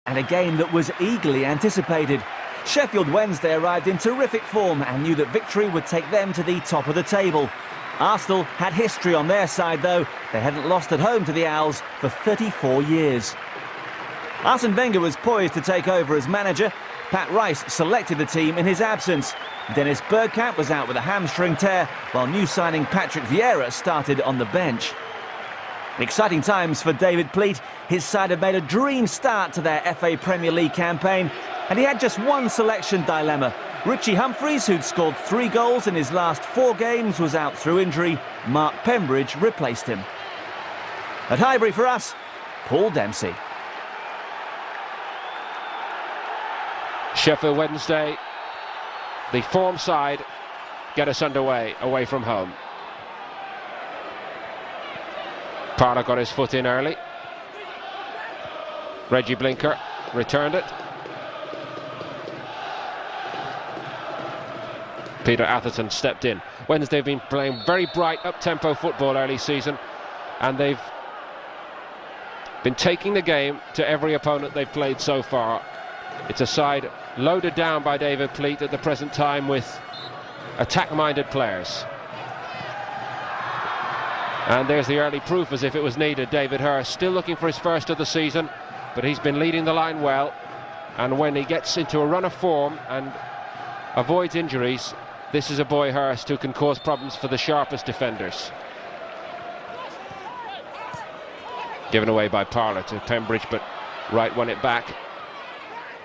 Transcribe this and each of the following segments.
and a game that was eagerly anticipated. Sheffield Wednesday arrived in terrific form and knew that victory would take them to the top of the table. Arsenal had history on their side though. They hadn't lost at home to the Owls for 34 years. Arsene Wenger was poised to take over as manager. Pat Rice selected the team in his absence. Dennis Bergkamp was out with a hamstring tear, while new signing Patrick Vieira started on the bench. Exciting times for David Pleat. His side had made a dream start to their FA Premier League campaign, and he had just one selection dilemma. Richie Humphreys, who'd scored 3 goals in his last 4 games, was out through injury. Mark Pembridge replaced him. At Highbury for us, Paul Dempsey. Sheffield Wednesday, the form side, get us underway away from home. Parlour got his foot in early. Reggie Blinker returned it. Peter Atherton stepped in. Wednesday have been playing very bright, up-tempo football early season, and they've been taking the game to every opponent they've played so far. It's a side loaded down by David Pleat at the present time with attack-minded players. And there's the early proof, as if it was needed. David Hurst still looking for his first of the season, but he's been leading the line well, and when he gets into a run of form and avoids injuries, this is a boy, Hurst, who can cause problems for the sharpest defenders. Given away by Parlour to Pembridge, but Wright won it back,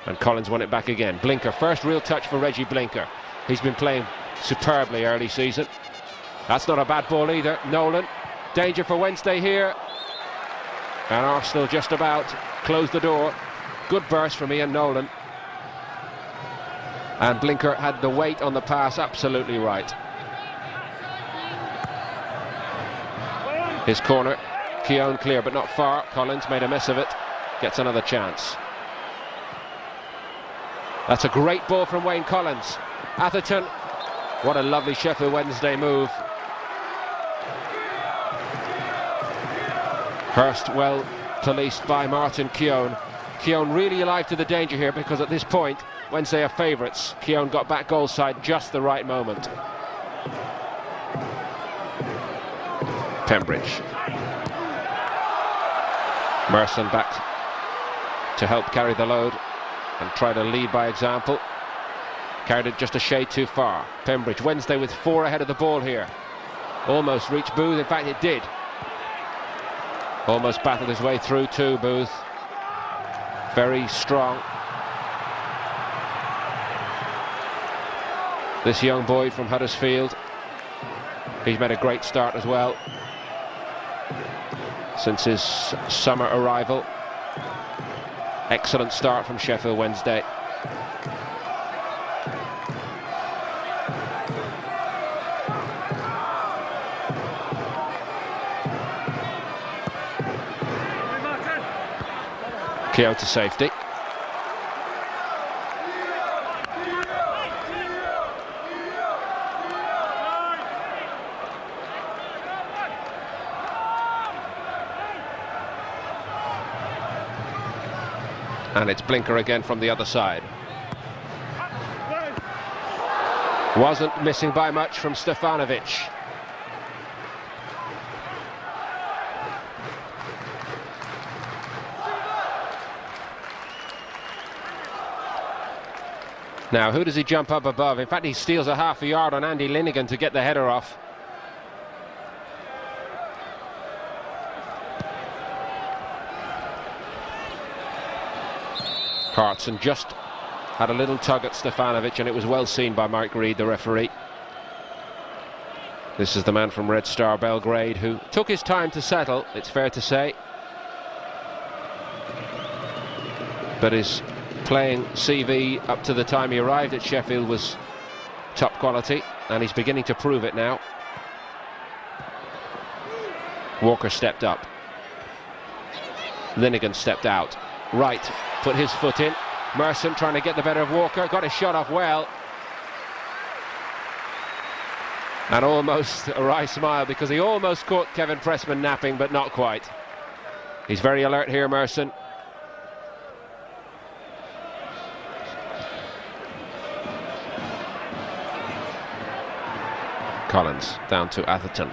and Collins won it back again. Blinker, first real touch for Reggie Blinker. He's been playing superbly early season. That's not a bad ball either. Nolan, danger for Wednesday here, and Arsenal just about closed the door. Good burst from Ian Nolan, and Blinker had the weight on the pass absolutely right. His corner, Keown clear but not far. Collins made a mess of it, gets another chance. That's a great ball from Wayne Collins. Atherton, what a lovely Sheffield Wednesday move. Hurst well policed by Martin Keown. Keown really alive to the danger here, because at this point Wednesday are favourites. Keown got back goal side just the right moment. Pembridge. Merson back to help carry the load and try to lead by example. Carried it just a shade too far. Pembridge, Wednesday with 4 ahead of the ball here. Almost reached Booth, in fact it did. Almost battled his way through to Booth. Very strong. This young boy from Huddersfield, he's made a great start as well since his summer arrival. Excellent start from Sheffield Wednesday. Keown to safety. And it's Blinker again from the other side. Wasn't missing by much from Stefanovic. Now, who does he jump up above? In fact, he steals a half a yard on Andy Linnigan to get the header off. Hartson just had a little tug at Stefanovic, and it was well seen by Mike Reid, the referee. This is the man from Red Star Belgrade, who took his time to settle, it's fair to say, but his playing CV up to the time he arrived at Sheffield was top quality, and he's beginning to prove it now. Walker stepped up. Linnigan stepped out. Wright put his foot in. Merson trying to get the better of Walker, got his shot off well. And almost a wry smile, because he almost caught Kevin Pressman napping, but not quite. He's very alert here, Merson. Collins down to Atherton.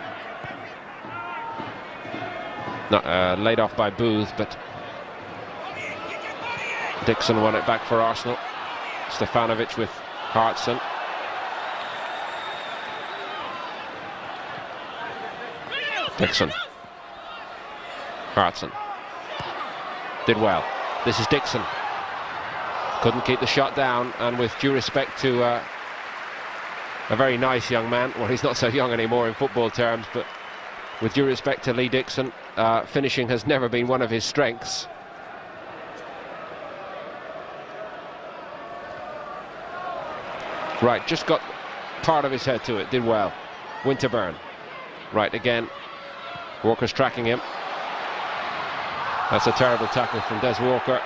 Laid off by Booth, but Dixon won it back for Arsenal. Stefanovic with Hartson. Dixon. Hartson. Did well. This is Dixon. Couldn't keep the shot down, and with due respect to a very nice young man, well, he's not so young anymore in football terms, but with due respect to Lee Dixon, finishing has never been one of his strengths. Right, just got part of his head to it, did well. Winterburn. Right again. Walker's tracking him. That's a terrible tackle from Des Walker.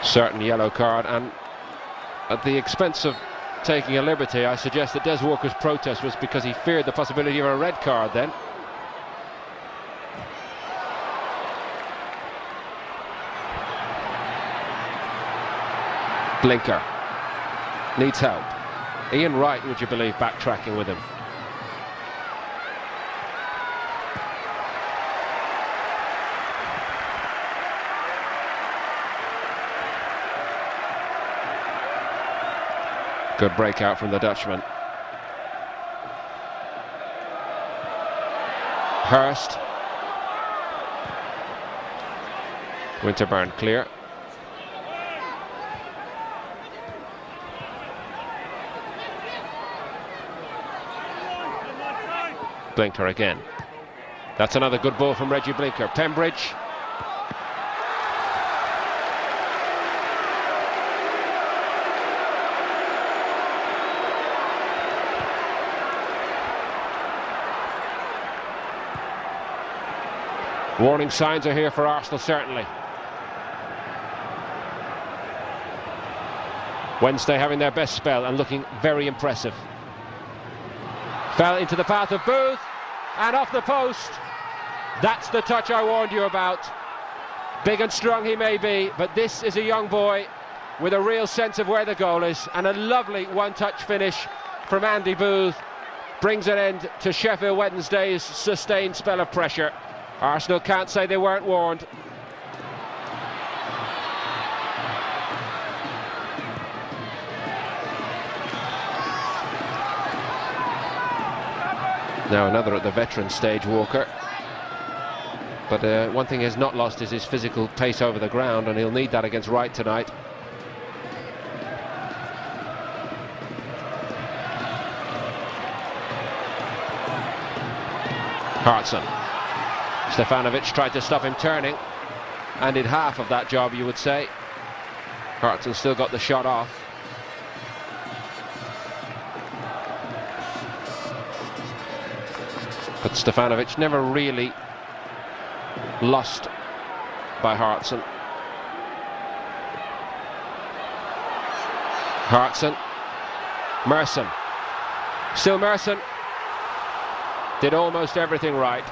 Certain yellow card, and at the expense of taking a liberty, I suggest that Des Walker's protest was because he feared the possibility of a red card then. Blinker needs help. Ian Wright, would you believe, backtracking with him. Good breakout from the Dutchman. Hurst. Winterburn clear. Blinker again. That's another good ball from Reggie Blinker. Pembridge. Warning signs are here for Arsenal, certainly. Wednesday having their best spell and looking very impressive. Fell into the path of Booth and off the post. That's the touch I warned you about. Big and strong he may be, but this is a young boy with a real sense of where the goal is, and a lovely one-touch finish from Andy Booth brings an end to Sheffield Wednesday's sustained spell of pressure. Arsenal can't say they weren't warned. Now another at the veteran stage, Walker. But one thing he's not lost is his physical pace over the ground, and he'll need that against Wright tonight. Hartson. Stefanovic tried to stop him turning, and did half of that job, you would say. Hartson still got the shot off. But Stefanovic never really lost by Hartson. Hartson. Merson. Still Merson. Did almost everything right.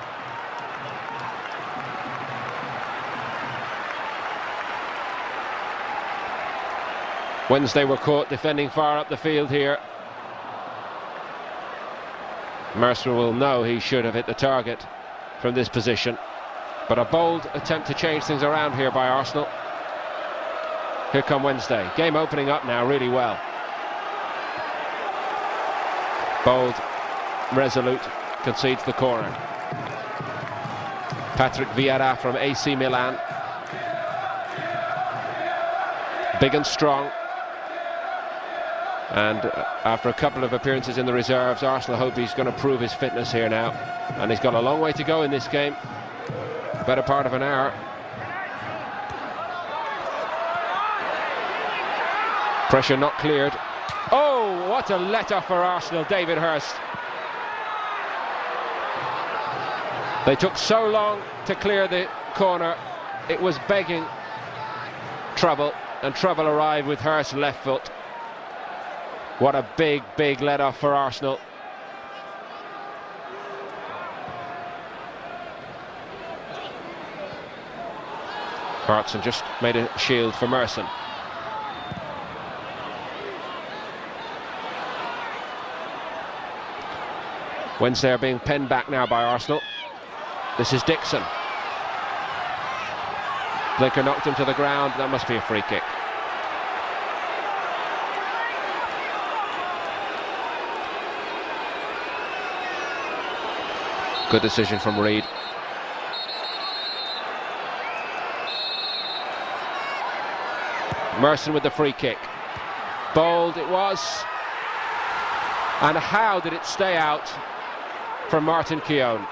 Wednesday were caught defending far up the field here. Mercer will know he should have hit the target from this position, but a bold attempt to change things around here by Arsenal. Here come Wednesday. Game opening up now really well. Bold, resolute, concedes the corner. Patrick Vieira from AC Milan. Big and strong. And after a couple of appearances in the reserves, Arsenal hope he's going to prove his fitness here now. And he's got a long way to go in this game. Better part of an hour. Pressure not cleared. Oh, what a let-off for Arsenal, David Hurst. They took so long to clear the corner. It was begging trouble, and trouble arrived with Hurst's left foot. What a big, big let-off for Arsenal. Hartson just made a shield for Merson. Wednesday are being penned back now by Arsenal. This is Dixon. Blinker knocked him to the ground. That must be a free kick. Good decision from Reid. Merson with the free kick. Bold it was. And how did it stay out from Martin Keown?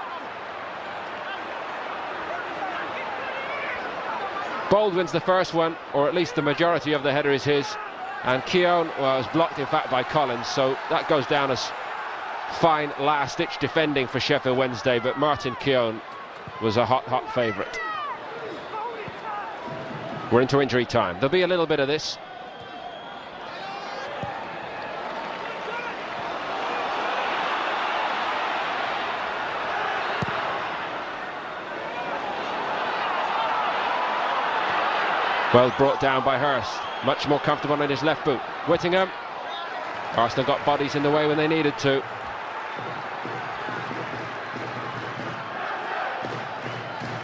Bold wins the first one, or at least the majority of the header is his. And Keown was blocked, in fact, by Collins. So that goes down as fine last-ditch defending for Sheffield Wednesday. But Martin Keown was a hot favourite. We're into injury time. There'll be a little bit of this. Well brought down by Hurst. Much more comfortable in his left boot. Whittingham. Arsenal got bodies in the way when they needed to.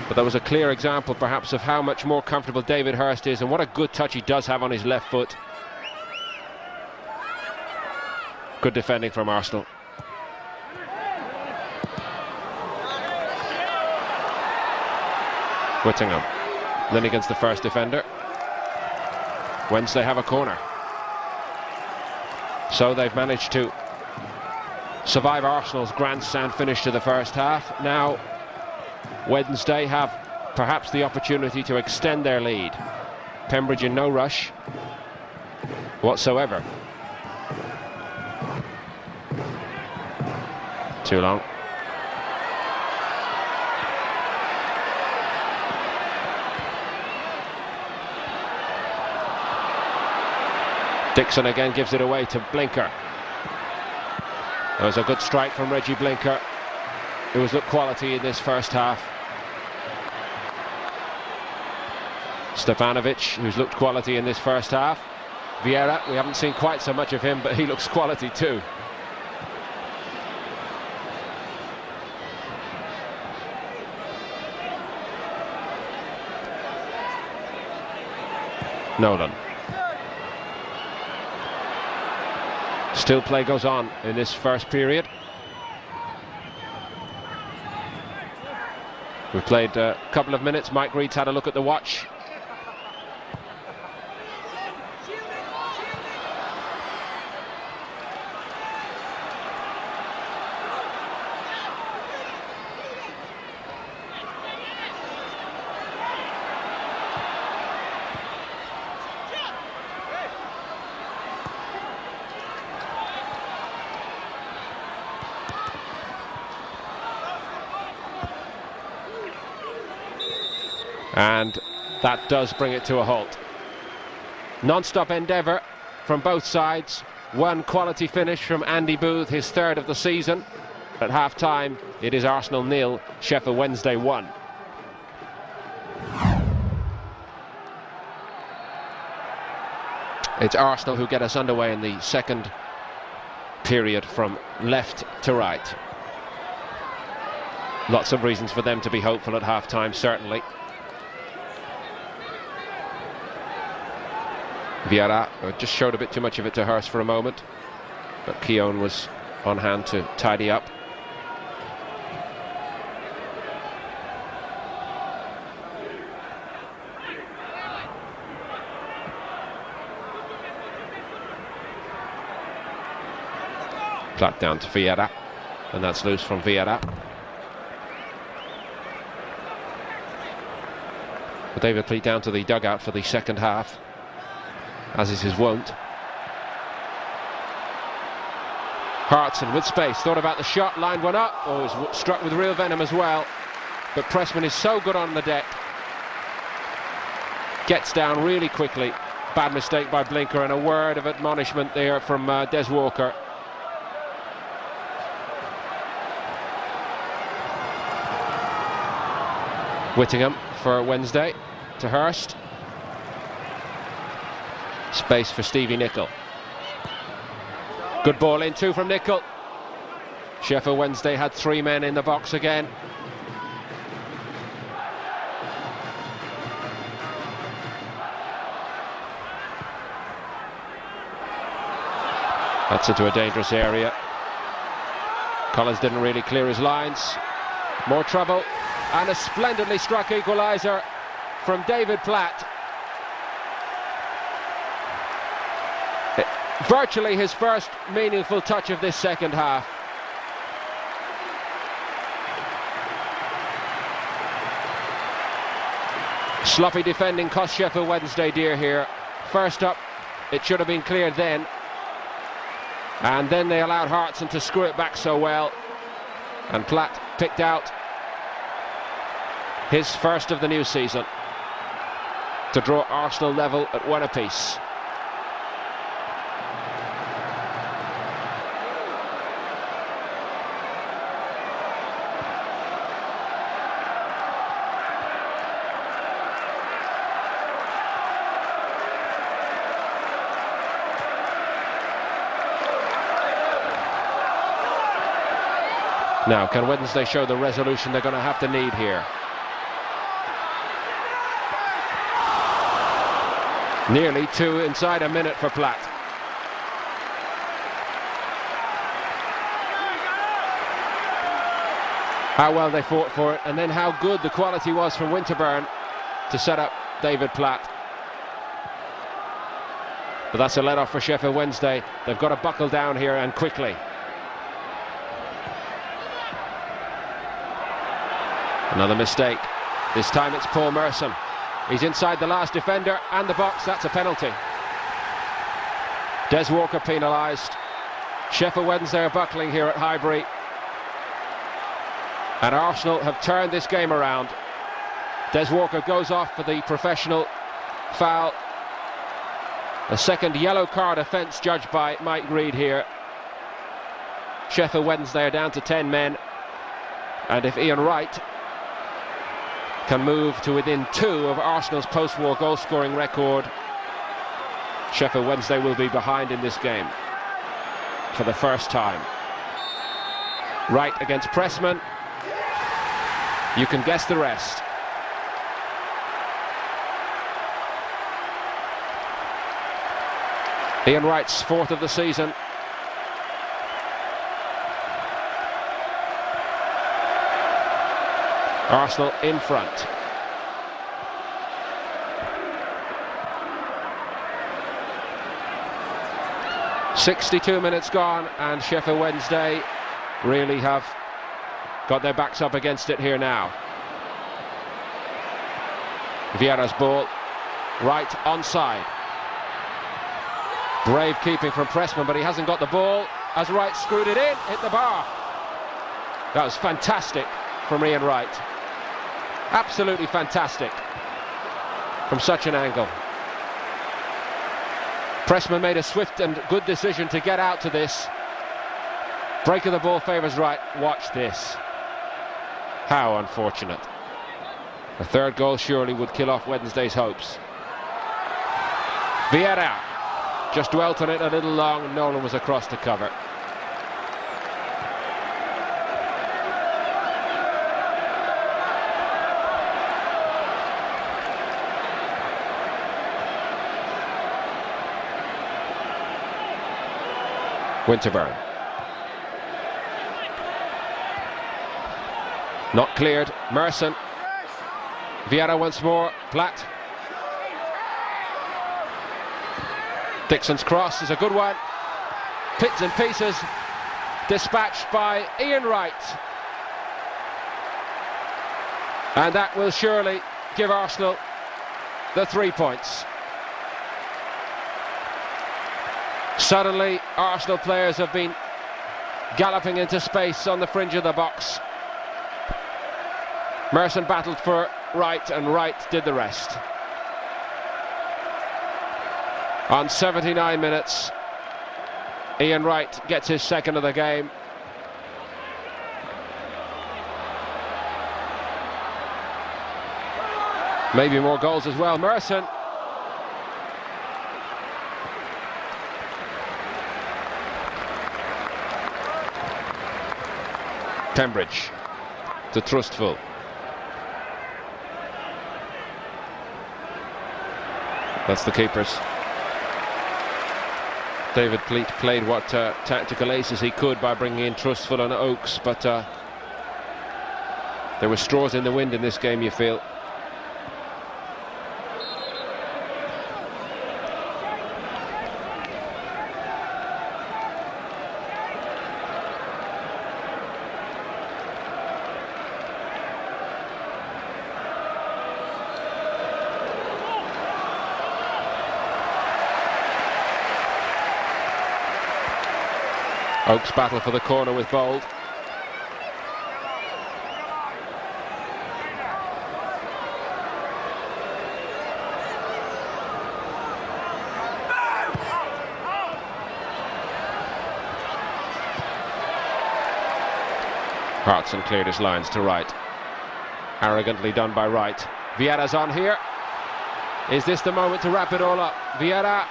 But that was a clear example, perhaps, of how much more comfortable David Hurst is and what a good touch he does have on his left foot. Good defending from Arsenal. Whittingham. Linnigan's the first defender. Wednesday have a corner. So they've managed to survive Arsenal's grandstand finish to the first half. Now Wednesday have perhaps the opportunity to extend their lead. Pembridge in no rush whatsoever. Too long. Dixon again gives it away to Blinker. That was a good strike from Reggie Blinker, who has looked quality in this first half. Stefanovic, who's looked quality in this first half. Vieira, we haven't seen quite so much of him, but he looks quality too. Nolan. Still play goes on in this first period. We've played a couple of minutes. Mike Reid's had a look at the watch. And that does bring it to a halt. Non-stop endeavour from both sides. One quality finish from Andy Booth, his third of the season. At half-time, it is Arsenal 0, Sheffield Wednesday 1. It's Arsenal who get us underway in the second period from left to right. Lots of reasons for them to be hopeful at half-time, certainly. Vieira just showed a bit too much of it to Hurst for a moment, but Keown was on hand to tidy up. Flat down to Vieira, and that's loose from Vieira. But David Pleat down to the dugout for the second half, as is his wont. Hartson with space, thought about the shot, lined one up. Oh, was struck with real venom as well. But Pressman is so good on the deck. Gets down really quickly. Bad mistake by Blinker, and a word of admonishment there from Des Walker. Whittingham for Wednesday. to Hurst. Space for Stevie Nicol. Good ball in, two from Nicol. Sheffield Wednesday had 3 men in the box again. That's into a dangerous area. Collins didn't really clear his lines. More trouble, and a splendidly struck equaliser from David Platt. Virtually his first meaningful touch of this second half. Sloppy defending cost Sheffield Wednesday dear here. First up, it should have been cleared then. And then they allowed Hartson to screw it back so well. And Platt picked out his first of the new season to draw Arsenal level at 1 apiece. Now, can Wednesday show the resolution they're going to have to need here? Nearly 2 inside a minute for Platt. How well they fought for it, and then how good the quality was from Winterburn to set up David Platt. But that's a let-off for Sheffield Wednesday. They've got to buckle down here, and quickly. Another mistake. This time it's Paul Merson. He's inside the last defender and the box. That's a penalty. Des Walker penalised. Sheffield Wednesday are buckling here at Highbury. And Arsenal have turned this game around. Des Walker goes off for the professional foul. A second yellow card offence judged by Mike Reid here. Sheffield Wednesday are down to 10 men. And if Ian Wright can move to within 2 of Arsenal's post-war goal-scoring record, Sheffield Wednesday will be behind in this game for the first time. Wright against Pressman. You can guess the rest. Ian Wright's 4th of the season. Arsenal in front. "62 minutes gone, and Sheffield Wednesday really have got their backs up against it here now. Vieira's ball, Wright onside. Brave keeping from Pressman, but he hasn't got the ball as Wright screwed it in, hit the bar. That was fantastic from Ian Wright. Absolutely fantastic from such an angle. Pressman made a swift and good decision to get out to this. Break of the ball favours Wright. Watch this. How unfortunate. A third goal surely would kill off Wednesday's hopes. Vieira just dwelt on it a little long, and Nolan was across to cover. Winterburn. Not cleared. Merson. Vieira once more. Platt. Dixon's cross is a good one. Bits and pieces. Dispatched by Ian Wright. And that will surely give Arsenal the 3 points. Suddenly, Arsenal players have been galloping into space on the fringe of the box. Merson battled for Wright, and Wright did the rest. On 79 minutes, Ian Wright gets his second of the game. Maybe more goals as well. Merson. Pembridge to Trustful. That's the keepers. David Pleat played what tactical aces he could by bringing in Trustful and Oakes, but there were straws in the wind in this game, you feel. Oakes battle for the corner with Bold. Hartson cleared his lines to Wright. Arrogantly done by Wright. Vieira's on here. Is this the moment to wrap it all up? Vieira,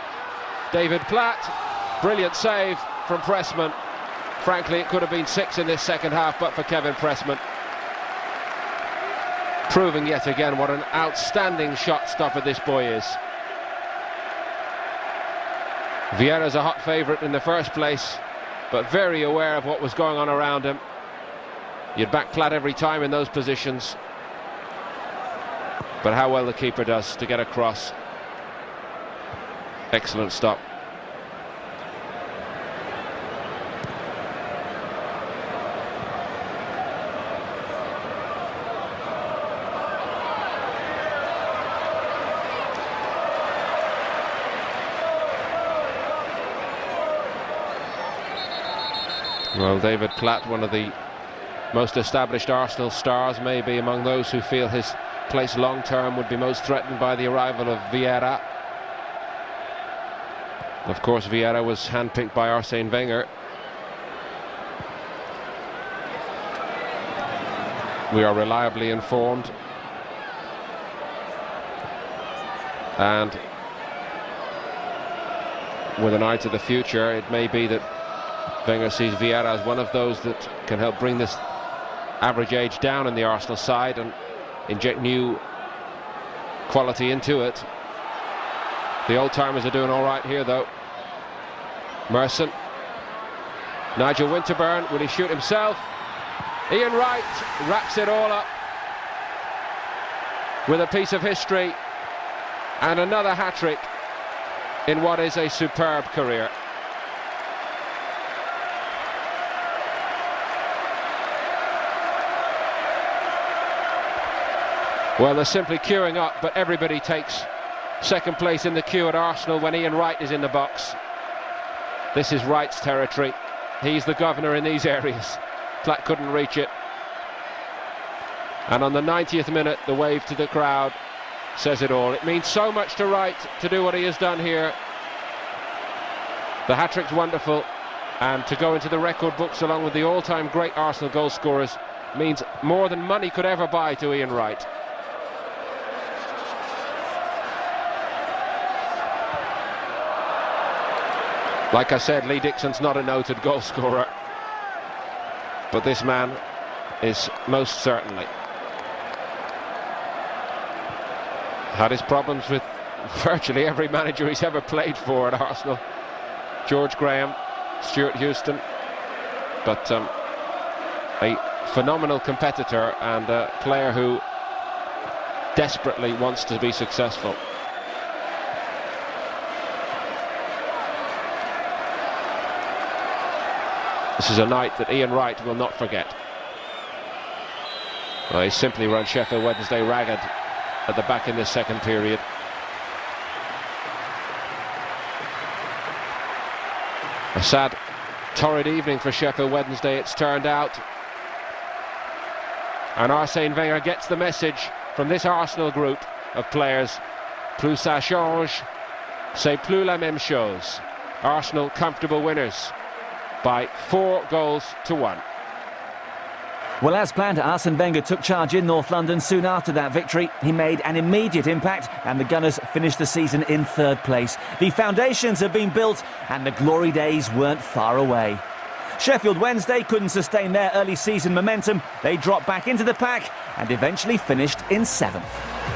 David Platt, brilliant save from Pressman. Frankly, it could have been 6 in this second half, but for Kevin Pressman. Proving yet again what an outstanding shot stopper this boy is. Vieira's a hot favourite in the first place, but very aware of what was going on around him. You'd back Platt every time in those positions. But how well the keeper does to get across. Excellent stop. Well, David Platt, one of the most established Arsenal stars, maybe among those who feel his place long-term would be most threatened by the arrival of Vieira. Of course, Vieira was handpicked by Arsene Wenger. We are reliably informed. And with an eye to the future, it may be that Wenger sees Vieira as one of those that can help bring this average age down in the Arsenal side and inject new quality into it. The old-timers are doing all right here, though. Merson. Nigel Winterburn, will he shoot himself? Ian Wright wraps it all up with a piece of history and another hat-trick in what is a superb career. Well, they're simply queuing up, but everybody takes second place in the queue at Arsenal when Ian Wright is in the box. This is Wright's territory. He's the governor in these areas. Platt couldn't reach it. And on the 90th minute, the wave to the crowd says it all. It means so much to Wright to do what he has done here. The hat-trick's wonderful, and to go into the record books along with the all-time great Arsenal goal scorers means more than money could ever buy to Ian Wright. Like I said, Lee Dixon's not a noted goal scorer, but this man is most certainly. Had his problems with virtually every manager he's ever played for at Arsenal. George Graham, Stewart Houston, but a phenomenal competitor and a player who desperately wants to be successful. This is a night that Ian Wright will not forget. Well, he simply run Sheffield Wednesday ragged at the back in this second period. A sad, torrid evening for Sheffield Wednesday it's turned out. And Arsene Wenger gets the message from this Arsenal group of players. Plus ça change, c'est plus la même chose. Arsenal comfortable winners by 4-1. Well, as planned, Arsene Wenger took charge in North London soon after that victory. He made an immediate impact and the Gunners finished the season in third place. The foundations have been built and the glory days weren't far away. Sheffield Wednesday couldn't sustain their early season momentum. They dropped back into the pack and eventually finished in 7th.